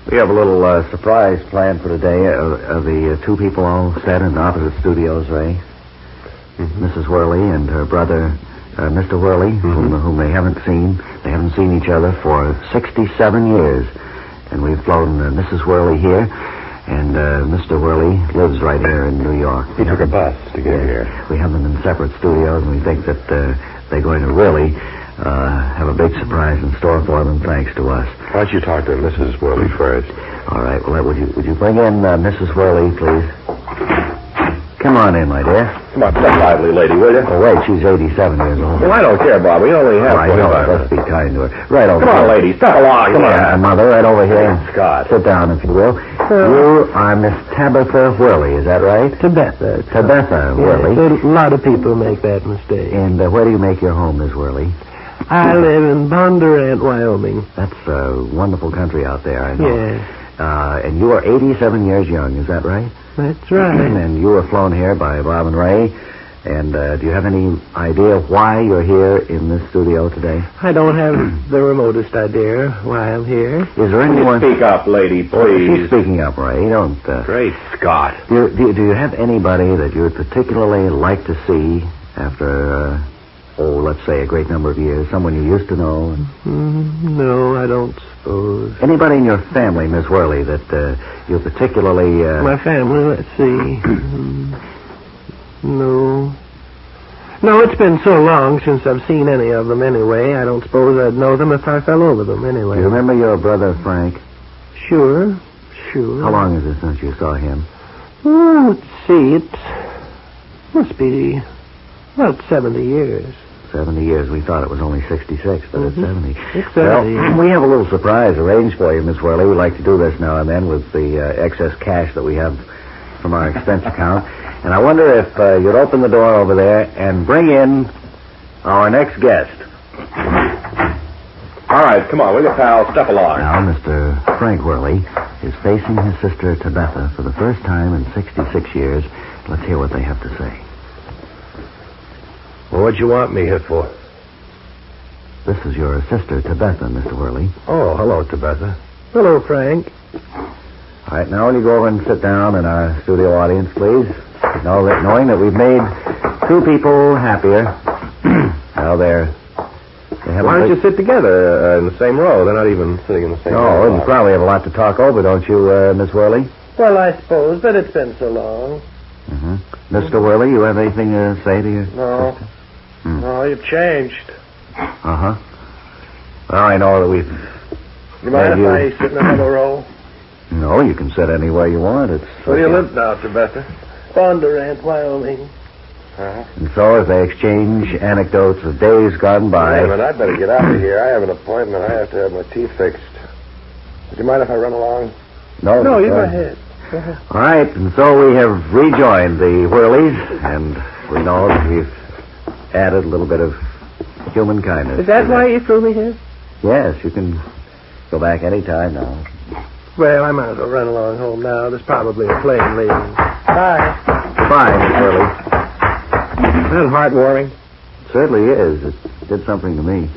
We have a little surprise planned for today. Are the two people all set in opposite studios, Ray? Mm-hmm. Mrs. Worley and her brother, Mr. Worley, whom they haven't seen. They haven't seen each other for 67 years. And we've flown Mrs. Worley here, and Mr. Worley lives right here in New York. He took a bus to get here. We have them in separate studios, and we think that they're going to really have a big surprise in store for them, thanks to us. Why don't you talk to Mrs. Worley first? All right. Well, would you bring in Mrs. Worley, please? Come on in, my dear. Come on, step lively, lady, will you? Oh, wait, she's 87 years old. Well, I don't care, Bob. We only have 25 minutes. Let's be kind to her. Right over Come here. on, lady, step along. Come on, Mother, right over here. Scott. Sit down, if you will. You are Miss Tabitha Worley, is that right? Tabitha. Tabitha Worley. A lot of people make that mistake. And where do you make your home, Miss Worley? I live in Bondurant, Wyoming. That's a wonderful country out there, I know. Yes. And you are 87 years young, is that right? That's right. And you were flown here by Bob and Ray. And do you have any idea why you're here in this studio today? I don't have the remotest idea why I'm here. Is there anyone... Speak up, lady, please. Oh, she's speaking up, Ray. Don't... Great Scott. Do you have anybody that you would particularly like to see after... let's say a great number of years, someone you used to know? No, I don't suppose. Anybody in your family, Miss Worley, that you particularly... My family, let's see. No. No, it's been so long since I've seen any of them anyway. I don't suppose I'd know them if I fell over them anyway. Do you remember your brother, Frank? Sure. How long is it since you saw him? Oh, let's see. It must be about 70 years. 70 years. We thought it was only 66, but it's 70. It's 70. Well, we have a little surprise arranged for you, Miss Worley. We like to do this now and then with the excess cash that we have from our expense account. And I wonder if you'd open the door over there and bring in our next guest. All right, come on, will you, pal? Step along. Now, Mr. Frank Worley is facing his sister, Tabitha, for the first time in 66 years. Let's hear what they have to say. Well, what'd you want me here for? This is your sister, Tabitha, Mr. Worley. Oh, hello, Tabitha. Hello, Frank. All right, now will you go over and sit down in our studio audience, please? Knowing that we've made two people happier. Now Why don't you sit together in the same row? They're not even sitting in the same row. No, you probably have a lot to talk over, don't you, Miss Worley? Well, I suppose, but it's been so long. Mm-hmm. Mr. Worley, you have anything to say to your No. sister? No, you've changed. Uh-huh. Well, I know that we've... You mind if I sit in another row? No, you can sit anywhere you want. Where do you live now, Tabitha? Bondurant, Wyoming. And so as they exchange anecdotes of days gone by... Wait a minute, I'd better get out of here. I have an appointment. I have to have my teeth fixed. Would you mind if I run along? No, you go ahead. All right, and so we have rejoined the Worleys, and we know that we've added a little bit of human kindness. Is that why you threw me here? Yes, you can go back any time now. Well, I might as well run along home now. There's probably a plane leaving. Bye. Goodbye, Miss Worley. Isn't that heartwarming? It certainly is. It did something to me.